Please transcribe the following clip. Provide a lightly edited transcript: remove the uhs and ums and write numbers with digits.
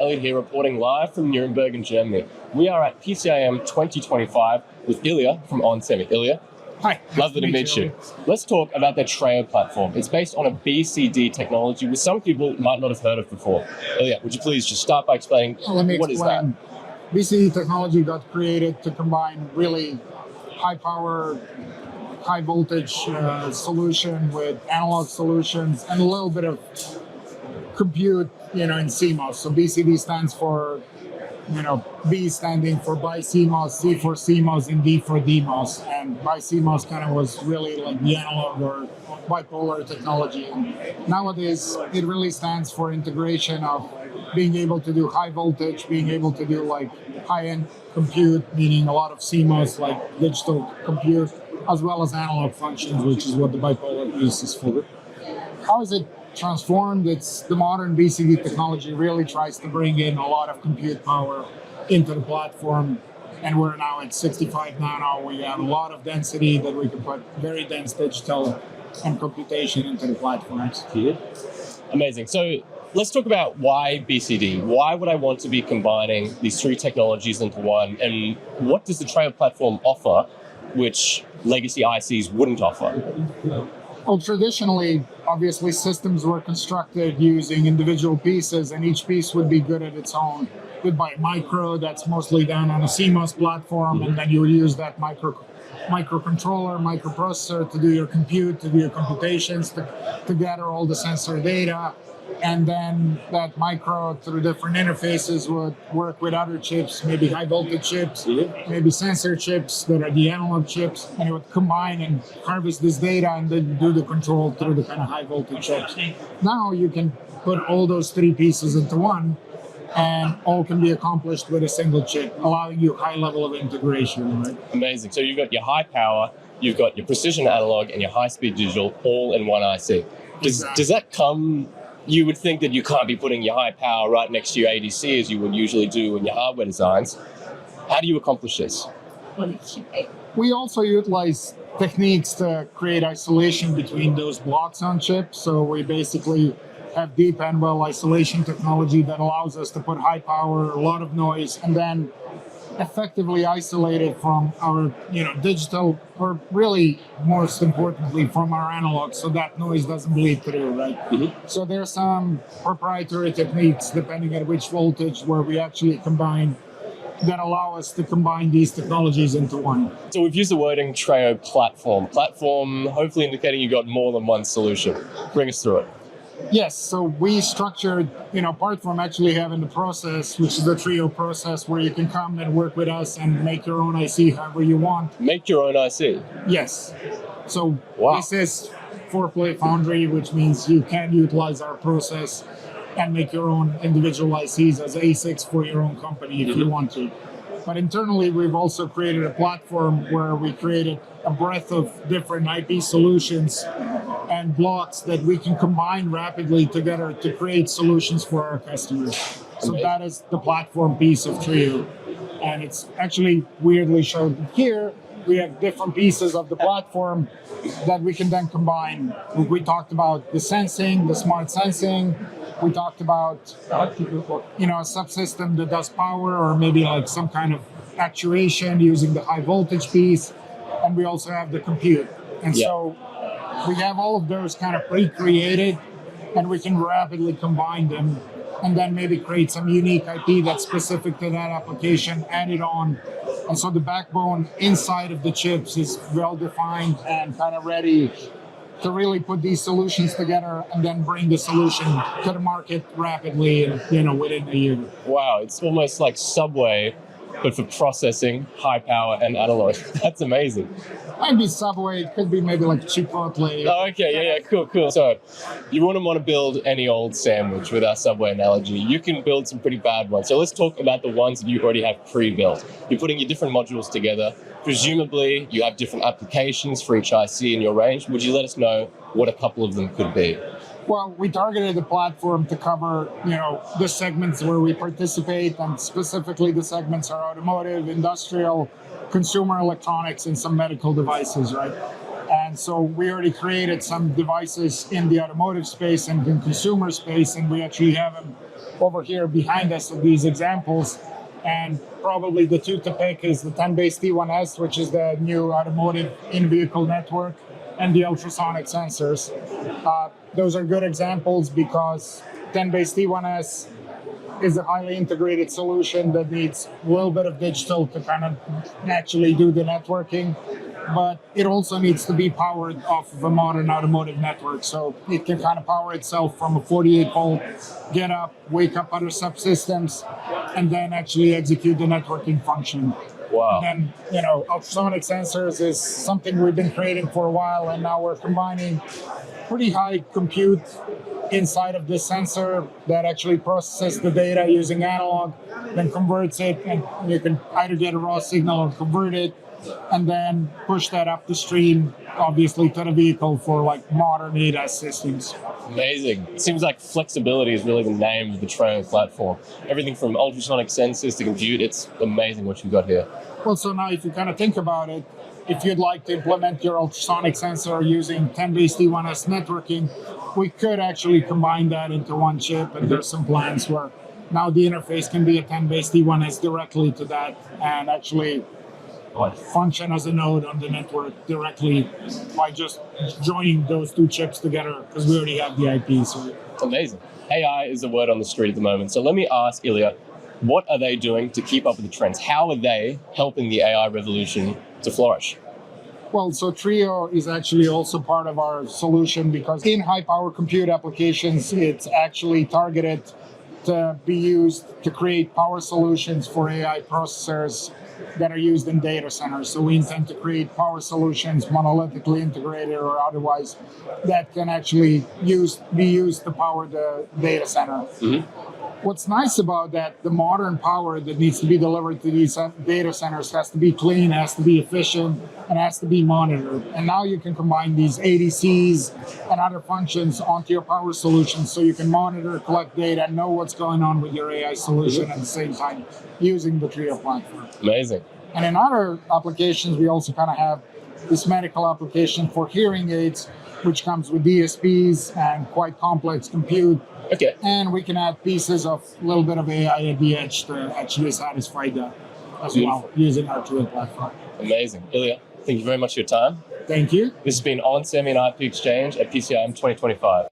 Elliot here, reporting live from Nuremberg in Germany. We are at PCIM 2025 with Ilya from onsemi. Ilya, hi. Lovely to meet you. Let's talk about the Treo platform. It's based on a BCD technology, which some people might not have heard of before. Ilya, would you please just start by explaining what is that? BCD technology got created to combine really high power, high voltage solution with analog solutions and a little bit of compute, in CMOS. So BCD stands for, B standing for BiCMOS, C for CMOS, and D for DMOS. And BiCMOS kind of was really like the analog or bipolar technology. And nowadays, it really stands for integration of being able to do high voltage, being able to do like high-end compute, meaning a lot of CMOS, like digital compute, as well as analog functions, which is what the bipolar piece is for. How is it transformed? It's the modern BCD technology really tries to bring in a lot of compute power into the platform, and we're now at 65 nano. We have a lot of density that we can put very dense digital and computation into the platforms. Amazing. So let's talk about why BCD. Why would I want to be combining these three technologies into one, and what does the Treo platform offer which legacy ICs wouldn't offer? Well, traditionally, obviously, systems were constructed using individual pieces, and each piece would be good at its own. Goodbye micro, that's mostly done on a CMOS platform, and then you would use that microcontroller, microprocessor to do your compute, to do your computations, to gather all the sensor data. And then that micro, through different interfaces, would work with other chips, maybe high voltage chips, maybe sensor chips that are the analog chips, and it would combine and harvest this data and then do the control through the kind of high voltage chips. Now you can put all those three pieces into one, and all can be accomplished with a single chip, allowing you high level of integration. Right? Amazing. So you've got your high power, you've got your precision analog, and your high speed digital all in one IC. Does that come? You would think that you can't be putting your high power right next to your ADC as you would usually do in your hardware designs. How do you accomplish this? We also utilize techniques to create isolation between those blocks on chip. So we basically have deep and well isolation technology that allows us to put high power, a lot of noise, and then effectively isolate it from our digital, or really most importantly from our analog, so that noise doesn't bleed through, right? So there's some proprietary techniques depending on which voltage where we actually combine that allow us to combine these technologies into one. So we've used the wording Treo platform hopefully indicating you got more than one solution. Bring us through it. Yes, so we structured, apart from actually having the process, which is the Treo process, where you can come and work with us and make your own IC however you want. Make your own IC? Yes. So This is four-play foundry, which means you can utilize our process and make your own individual ICs as ASICs for your own company if you want to. But internally, we've also created a platform where we created a breadth of different IP solutions and blocks that we can combine rapidly together to create solutions for our customers. So that is the platform piece of Treo. And it's actually weirdly shown here. We have different pieces of the platform that we can then combine. We talked about the sensing, the smart sensing. We talked about, a subsystem that does power, or maybe like some kind of actuation using the high voltage piece. And we also have the compute. And so we have all of those kind of pre-created, and we can rapidly combine them and then maybe create some unique IP that's specific to that application, add it on. And so the backbone inside of the chips is well-defined and kind of ready to really put these solutions together and then bring the solution to the market rapidly, within a year. Wow, it's almost like Subway, but for processing, high power, and analog. That's amazing. Might be Subway, it could be maybe like Chipotle. Oh, okay, cool. So you wouldn't want to build any old sandwich with our Subway analogy. You can build some pretty bad ones. So let's talk about the ones that you already have pre-built. You're putting your different modules together. Presumably, you have different applications for each IC in your range. Would you let us know what a couple of them could be? Well, we targeted the platform to cover, the segments where we participate, and specifically the segments are automotive, industrial, consumer electronics, and some medical devices, right? And so we already created some devices in the automotive space and in consumer space, and we actually have them over here behind us of these examples. And probably the two to pick is the 10BASE-T1S, which is the new automotive in-vehicle network, and the ultrasonic sensors. Those are good examples because 10BASE-T1S is a highly integrated solution that needs a little bit of digital to kind of naturally do the networking, but it also needs to be powered off of a modern automotive network. So it can kind of power itself from a 48 volt, get up, wake up other subsystems, and then actually execute the networking function. Wow. And then, ultrasonic sensors is something we've been creating for a while, and now we're combining pretty high compute inside of this sensor that actually processes the data using analog, then converts it, and you can either get a raw signal or convert it, and then push that up the stream, obviously, to the vehicle for like modern ADAS systems. Amazing. It seems like flexibility is really the name of the Treo platform. Everything from ultrasonic sensors to compute, it's amazing what you've got here. Well, so now if you kind of think about it, if you'd like to implement your ultrasonic sensor using 10BASE-T1S networking, we could actually combine that into one chip, and there's some plans where now the interface can be a 10BASE-T1S directly to that and actually function as a node on the network directly by just joining those two chips together, because we already have the IP. So amazing. AI is the word on the street at the moment. So let me ask Ilya, what are they doing to keep up with the trends? How are they helping the AI revolution to flourish? Well, so Treo is actually also part of our solution because in high power compute applications, it's actually targeted to be used to create power solutions for AI processors that are used in data centers. So we intend to create power solutions, monolithically integrated or otherwise, that can actually be used to power the data center. Mm-hmm. What's nice about that, the modern power that needs to be delivered to these data centers has to be clean, has to be efficient, and has to be monitored. And now you can combine these ADCs and other functions onto your power solutions so you can monitor, collect data, know what's going on with your AI solution at the same time using the Treo platform. Amazing. And in other applications, we also kind of have this medical application for hearing aids, which comes with DSPs and quite complex compute. Okay. And we can add pieces of a little bit of AI at the edge to actually satisfy that as well using our Treo platform. Amazing. Ilya, thank you very much for your time. Thank you. This has been On Semi and IP Exchange at PCIM 2025.